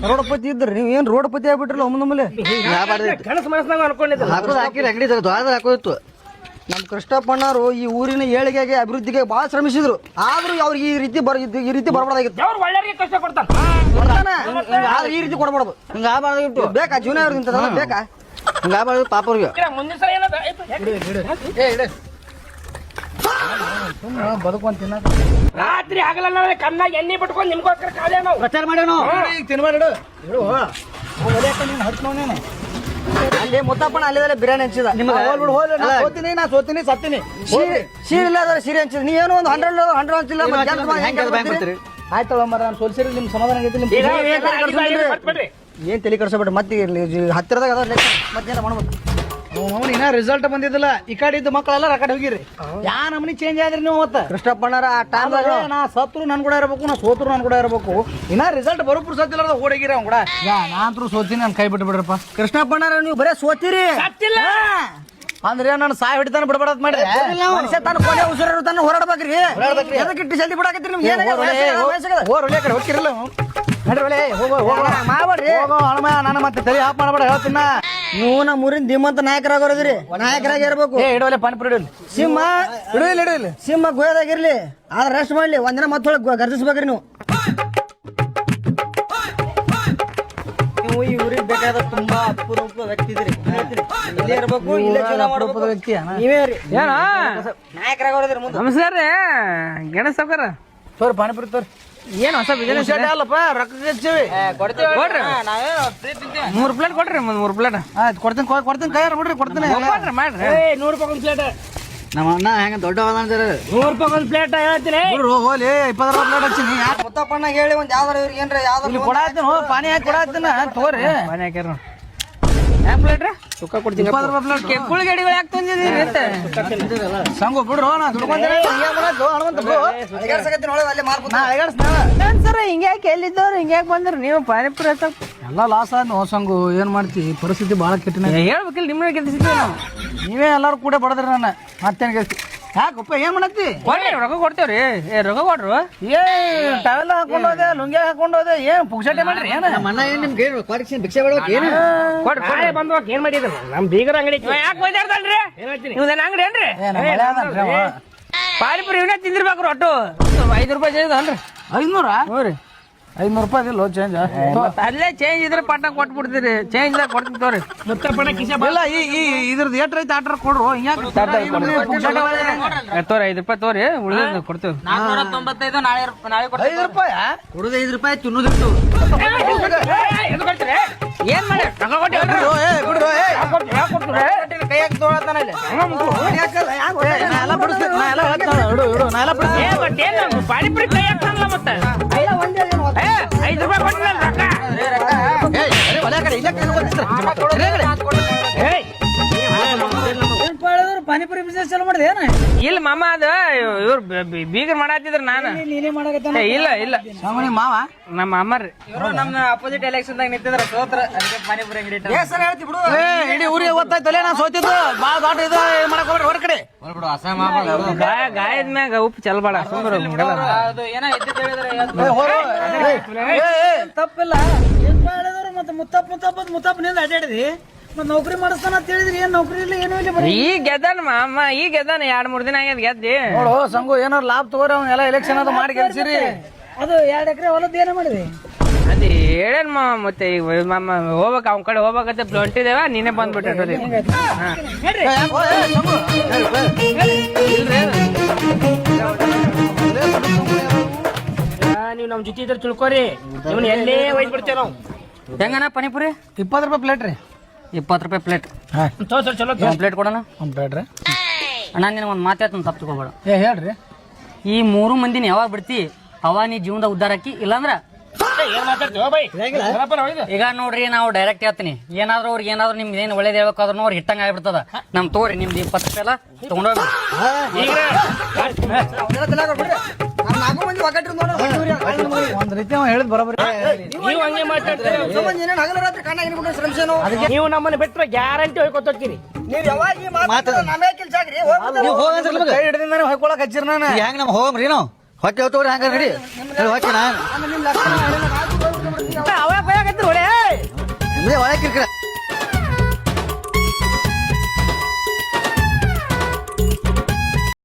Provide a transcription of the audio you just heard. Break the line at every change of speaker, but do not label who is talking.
ರೋಡಪತಿ ಇದ್ರಿ ನೀವು ಏನ್ ರೋಡಪತಿ ಆಗ್ಬಿಟ್ರಲ್ಲ ಒಮ್ಮೆ
ಕನಸು ಮನಸ್ನಾಗ ಅನ್ಕೊಂಡಿದ್ದೆ
ಹಾಕೋದು ಹಾಕಿರಿ ಅಂಗಡಿ ಹಾಕೋದಿತ್ತು ನಮ್ಮ ಕೃಷ್ಣಪ್ಪಣ್ಣವರು ಈ ಊರಿನ ಏಳಿಗೆಗೆ ಅಭಿವೃದ್ಧಿಗೆ ಬಹಳ ಶ್ರಮಿಸಿದ್ರು ಆದ್ರೂ ಅವ್ರಿಗೆ ಈ ರೀತಿ ಬರಬಾರ್ದಾಗಿತ್ತು
ಅವ್ರು ಒಳ್ಳೆಯವರಿಗೆ ಕಷ್ಟ ಕೊಡ್ತಾನೆ
ಆದ್ರೆ ಈ ರೀತಿ ಕೊಡಬಾರ್ದು ಹಿಂಗ ಆಗಬಾರ್ದಾಗಿತ್ತು ಬೇಕಾ ಜೀವನ ಅವ್ರಿಗೆ ಬೇಕಾ ಹಿಂಗ ಆಗಬಾರ್ದು ಪಾಪ ಅವ್ರಿಗೆ
ಮುಂದಿನ ಸಲ ಏನದ
ಬದುಕುವಂತ
ರಾತ್ರಿ ಆಗಲ್ಲ ಕಣ್ಣಾಗ ಎಣ್ಣೆ ಬಿಟ್ಕೊಂಡು ನಿಮ್ಗೋಸ್ಕರ ಕಾಲೇ ನಾವು
ಪ್ರಚಾರ ಮಾಡ್ಯಾವ ತಿನ್ಬೇಡ ಅಲ್ಲಿ ಮುತ್ತಪ್ಪಣ ಅಲ್ಲಿದಲ್ಲೇ ಬಿರಿಯಾನಿ ಹಂಚಿದ ಸೋತೀನಿ ಸತ್ತೀನಿ ಸೀರೆ ಇಲ್ಲ ಅದ್ರ ಸೀರೆ ಹಂಚಿದ ನೀ ಏನೋ ಒಂದು 100 ಹಂಚಿಲ್ಲ ಆಯ್ತಲ್ಲ ಮರ ನಾನು ಸೋಲ್ಸಿರಿ ನಿಮ್ ಸಮಾಧಾನ ಏನ್ ತಲೆ ಕಡ್ಸಬೇಡ್ರಿ ಮತ್ತೆ ಹತ್ತಿರದಾಗ ಮತ್ತೇನ ಮಾಡ್ಬೇಕು
ಇನ್ನ ರಿಸಲ್ಟ್ ಬಂದಿದ್ದಿಲ್ಲ ಈ ಕಡೆ ಇದ್ದ ಮಕ್ಕಳೆಲ್ಲ ಆ ಕಡೆ ಹೋಗಿರಿ ಯಾ ನಮ್ಮನಿ ಚೇಂಜ್ ಆದ್ರಿ ನೀವು ಮತ್ತ
ಕೃಷ್ಣಪ್ಪಣ್ಣರ ಆ ಟೈಮ್
ನಾ ಸತ್ರು ನನ್ ಕೂಡ ಇರ್ಬೇಕು ನಾ ಸೋತ್ರು ನನ್ ಕೂಡ ಇರ್ಬೇಕು ಇನ್ನ ರಿಸಲ್ಟ್ ಬರೋಬ್ರು ಸತ್ತಿಲ್ಲ ಓಡಗಿರಿ ಅವ್ನ ಕೂಡ ನಾನಂತರೂ ಸೋತೀನಿ ನನ್ ಕೈ ಬಿಟ್ಟು ಬಿಡ್ರಪ್ಪ
ಕೃಷ್ಣಪ್ಪಣ್ಣರ ನೀವು ಬರೇ ಸೋತಿರಿ
ಅಂದ್ರೆ ನಾನು ಸಾಯ್ ಹಿಡಿತಾನ ಬಿಡಬಾರ್ದು ಮಾಡ್ರಿ
ಮನುಷ್ಯ ತಾನು ಕೊನೆ ಉಸಿರು ತಾನು ಹೊರಡ್ಬೇಕ್ರಿ ಎದಕ್ಕಿಟ್ಟು ಜಲ್ದಿ ಬಿಡಾಕತ್ರಿ ನಿಮ್ಗೆ
ಕಡೆ ಹೋಗಿರಲ್ಲ
ಮಾಡ್ಬೇಡ್ರಿ
ನಾನು ಮತ್ತೆ ತಲೆ ಆಫ್ ಮಾಡಬೇಡ ಹೇಳ್ತೀನ
ನೀವು ನಮ್ಮ ಊರಿನ ಧೀಮಂತ ನಾಯಕರಾಗೋದ್ರಿ ನಾಯಕರಾಗಿ ಇರ್ಬೇಕು
ಇಡವಲ್ಲ ಪಾನಿಪುರಿ ಇಡಲಿ
ಸಿಂಹ
ಇಡಲಿ
ಸಿಂಹ ಗೋಯದಾಗಿರ್ಲಿ ಆದ್ರೆ ರೆಸ್ಟ್ ಮಾಡ್ಲಿ ಒಂದಿನ ಮತ್ತೊಳಗೆ ಗರ್ಜಿಸ್ಬೇಕ್ರಿ ನೀವು ಈ ಊರಿಗೆ ಬೇಕಾದ ತುಂಬಾ ಅಪರೂಪ ವ್ಯಕ್ತಿ ಇದ್ರಿ ಇಲ್ಲೇ ಇರ್ಬೇಕು ಇಲ್ಲೇ ಜೀವನ ಮಾಡ್ಬೇಕು
ವ್ಯಕ್ತಿ
ನೀವೇ ರೀ
ಏನ
ನಾಯಕರಾಗೋದ್ರಿ ಮುಂದೆ
ನಮಸ್ಕಾರ ರೀ ಗಣೇಶ್ ಸಾವ್ಕಾರ
ತೋರಿ ಪಾನಿಪುರಿ ತೋರಿ
ಏನ್ ಹೊಸ ಬಿಸಿನೆಸ್
ಅಲ್ಲಪ್ಪ ರೊಕ್ಕ ಹೆಚ್ಚಿವಿ
ಕೊಡ್ರಿ 3 ಪ್ಲೇಟ್ ಕೊಡ್ರಿ 3 ಪ್ಲೇಟ್
ಆಯ್ತು ಕೊಡ್ತೀನಿ ಕೈ ಬಿಡ್ರಿ ಕೊಡ್ತೀನಿ
ಮಾಡ್ರಿ 100 ರೂಪಾಯಿ ಒಂದು ಪ್ಲೇಟ್
ನಮ್ಮ ಅಣ್ಣ ಹೆಂಗ ದೊಡ್ಡವಾದ
100 ರೂಪಾಯಿ ಒಂದು ಪ್ಲೇಟ್ ಹೇಳ್ತೀನಿ
ಹೋಲಿ 20 ರೂಪಾಯಿ ಪ್ಲೇಟ್ ಹಚ್ಚಿನಿ
ಮುತ್ತಪ್ಪಣ್ಣ ಹೇಳಿ ಒಂದ್ ಯಾವ್ದಾರ ಇವ್ರಿಗೆ ಏನ್ರ
ಇಲ್ಲಿ ಕೊಡಾತೀನಿ ಪಾನಿ ಹಾಕಿ ಕೊಡಾತೀನಿ ತೋರಿ
ಮನೆ ಹಾಕ್ಯಾರ ಯಾವ ಪ್ಲೇಟ್ ರೀ ಸುಕ್ಕ ಕೊಡ್ತೀನಿ
20 ರೂಪಾಯಿ ಪ್ಲೇಟ್
ಕೆಕ್ಕುಳಿ ಗಡಿಗಳು ಯಾಕೆ ತಂದಿದ್ದೀರಿ
ಸಂಗು ಬಿಡ್ರು ನಾ ದುಡ್ಕೊಂತೀನಿ
ಸರ್ ಹಿಂಗ್ಯಾಕೆ ಎಲ್ಲಿದ್ದವ್ರು ಹಿಂಗ್ಯಾಕೆ ಬಂದ್ರಿ ನೀವು ಪಾನಿಪುರಿ
ಎಲ್ಲ ಲಾಸ್ ಆದ್ ಸಂಗು ಏನ್ ಮಾಡ್ತಿ ಪರಿಸ್ಥಿತಿ ಬಹಳ ಕೆಟ್ಟಿನ
ಹೇಳ್ಬೇಕಿಲ್ಲ ನಿಮ್ಮನ್ನ ಗೆದ್ದಿದ್ದೀವಿ ನಾವು
ನೀವೇ ಎಲ್ಲಾರು ಕೂಡ ಬಡದ್ರಿ ನನ್ನ ಮತ್ತೇನ್ ಗೆಲ್ತಿ ಯಾಕಪ್ಪ ಏನ್ ಮಾಡತ್ತಿ
ಕೊಡ್ರಿ ರೊಕ್ಕ ಕೊಡ್ತೇವ್ರಿ ರೊಕ್ಕ ಕೊಡ್ರು
ಟವೆಲ್ ಹಾಕೊಂಡು ಹೋದೆ ಲುಂಗಿ ಹಾಕೊಂಡು ಹೋದೆ ಏನ್ ಪುಕ್ಷಟೆ ಮಾಡ್ರಿ ಏನ
ಅಣ್ಣ ಏನ್ ನಿಮ್ಗೆ ಭಿಕ್ಷೆ ಬೇಡ್ಬೇಕು ಏನು
ಕೊಡ್ರಿ ಬಂದ್ವಾಗ ಏನ್ ಮಾಡಿದ್ರು ನಮ್ ಬೀಗರ ಅಂಗಡಿ ಯಾಕೆ ಬೈದಾಡ್ದಲ್ರಿ ನಿಮ್ದೇನ ಅಂಗಡಿ ಏನ್ರಿ ಪಾನಿಪುರಿ ಇವನೇ ತಿಂದಿರ್ಬೇಕ್ರಿ ಒಟ್ಟು 5 ರೂಪಾಯಿ ಚೇಂಜ್ ಅನ್ರಿ
500
ಹ್ಞೂ ರೀ
500 ರೂಪಾಯಿ ಇದಿಲ್ಲ ಚೇಂಜ್
ಅಲ್ಲೇ ಚೇಂಜ್ ಇದ್ರೆ ಪಟ್ಟ ಕೊಟ್ಬಿಡ್ತೀರಿ ಚೇಂಜ್ ಕೊಡ್ತೀನಿ ತೋರಿ ಮುತ್ತಪ್ಪಣ ಕಿಸೆ
ಇಲ್ಲ ಈ ಇದ್ರದ್ದು ಏಟ್ ರೈತ ಆರ್ಡರ್ ಕೊಡ್ರು
ತೋರಿ 5 ರೂಪಾಯಿ ತೋರಿ ಉಳಿದ ಕೊಡ್ತೇವೆ
495 ನಾಳೆ
5 ರೂಪಾಯಿ
ಕೊಡುದು 5 ರೂಪಾಯಿ ತಿನ್ನೋದಿತ್ತು
ಏನ್ ಮಾಡಿ ರೊಕ್ಕ ಕೊಟ್ಟು
ಕೈ ಹಾಕಿ ತೊಗೊಳತ್ತಾನ ಇಲ್ಲಿ
ಪಾನಿಪುರಿ ಕೈ ಹಾಕ್ತಾನಲ್ಲ ಮತ್ತೆ 5 ರೂಪಾಯಿ
ಪಾನಿಪುರಿ ಬಿಸ್ನೆಸ್ ಚಾಲು ಮಾಡಿದೆ ಏನ
ಇಲ್ಲ ಮಾಮ ಅದ ಇವ್ರು ಬೀಗರ್ ಮಾಡತ್ತಿದ್ರ ನಾನು
ನೀನೇ ಮಾಡಕತ್ತ
ಇಲ್ಲ
ಮಾವ
ನಮ್ಮ ಮಾಮರ್ರಿ
ಇವರು ನಮ್ಮ ಅಪೋಸಿಟ್ ಎಲೆಕ್ಷನ್ ದಾಗ ನಿಂತಿದ್ರ ಸೋತ್ರ ಅದಕ್ಕೆ ಪಾನಿಪುರಿ ಅಂಗಡಿ ಹೇಳ್ತಿ ಬಿಡು
ಇಡೀ ಊರಿಗೆ ಗೊತ್ತಾಯ್ತಲ್ಲ ನಾ ಸೋತಿದ್ದು ಬಾಳ ದೊಡ್ಡ ಇದು ಮಾಡಕ್ ಹೋಗ್ರಿ ಹೊರ ಕಡೆ
ಗಾಯದ ಮ್ಯಾಗ ಉಪ್ಪು ಚಲ್ಬೇಡ ಸುಂದರ
ತಪ್ಪಿಲ್ಲ ಮತ್ತೆ ಮುತ್ತಪ್ಪ ನಿಂದ ಅಡ್ಯಾಡಿದ್ರಿ ಮತ್ ನೌಕರಿ ಮಾಡಿಸ್ತಾನ ಅಂತ ಹೇಳಿದ್ರಿ ಏನ್ ನೌಕರಿ ಇಲ್ಲ ಏನೂ ಇಲ್ಲ
ಈಗ ಗೆದ್ದಾನ ಮಾಮ ಈಗ ಗೆದ್ದಾನ 2-3 ದಿನ ಆಗ್ಯದ ಗೆದ್ದಿ
ನೋಡು ಸಂಗು ಏನಾರು ಲಾಭ ತಗೋರಿ ಅವ್ನ ಎಲ್ಲ ಎಲೆಕ್ಷನ್ ಅದು ಮಾಡಿ ಗೆಲ್ಸಿರಿ ಅದು 2 ಎಕರೆ ಹೊಲದ ಏನ ಮಾಡಿದ್ರಿ
ಅದೇ ಹೇಳೇನ್ ಮಾಮ ಮತ್ತೆ ಈಗ ಮಾಮ ಹೋಗ್ಬೇಕ ಅವ್ನ ಕಡೆ ಹೋಗ್ಬೇಕಂತ ಹೊಂಟಿದೇವ ನೀನೇ ಬಂದ್ಬಿಟ್ಟೆ ನೀವು ನಮ್ ಜೊತೆ ಇದ್ರೆ ತಿಳ್ಕೊರಿ ಇವ್ನ ಎಲ್ಲೇ ಒಯ್ದು ಬಿಡ್ತೇವೆ ನಾವು ಹೆಂಗನ ಪಾನಿಪುರಿ
20 ರೂಪಾಯಿ ಪ್ಲೇಟ್ ರೀ
20 ರೂಪಾಯಿ ಪ್ಲೇಟ್
ಚಲೋ
ಪ್ಲೇಟ್ ಕೊಡೋಣ
ಒಂದು ಪ್ಲೇಟ್ ರೀ
ಅಣ್ಣ ನಿನಗೆ ಒಂದು ಮಾತಾಡ್ತಾನೆ ತಪ್ಪು ತಗೋಬೇಡ
ಹೇಳ್ರಿ
ಈ 3 ಮಂದಿನ ಯಾವಾಗ ಬಿಡ್ತಿ ಅವ ನೀ ಜೀವನದ ಉದ್ದಾರ ಹಾಕಿ ಇಲ್ಲಾಂದ್ರ ಈಗ ನೋಡ್ರಿ ನಾವು ಡೈರೆಕ್ಟ್ ಹೇಳ್ತೀನಿ ಏನಾದ್ರು ಅವ್ರಿಗೆ ಏನಾದ್ರು ನಿಮ್ಗೆ ಏನ್ ಒಳ್ಳೇದ್ ಹೇಳ್ಬೇಕಾದ್ರು ಅವ್ರು ಹಿಟ್ಟಂಗ ಆಗ್ಬಿಡ್ತದ ನಮ್ ತೋರಿ ನಿಮ್ದು 20 ರೂಪಾಯಿ ಎಲ್ಲ ತಗೊಂಡೋಗ್ರಿ
ಒಂದ್ ರೀತಿ ಅವ ಹೇಳಿದ್ ಬರೋಬರಿ
ನೀವು ನಮ್ಮನ್ನ ಬಿಟ್ಟರೆ ಗ್ಯಾರಂಟಿ ಹೋಗ್ಕೊತೀರಿ
ಕೈ ಹಿಡಿದಿಂದ ಹೊಯ್ಕೊಳಕ್ ಹಚ್ಚಿರ ನಾನು ಹೆಂಗ್ ನಮ್ ಹೋಗ್ರಿ ನಾವು ಹೊಕ್ಕೆ ಹೋಗ್ತವ್ರಿ ಹಂಗ ನಡಿ ಹೊಕ್ಕೆ ನಾನು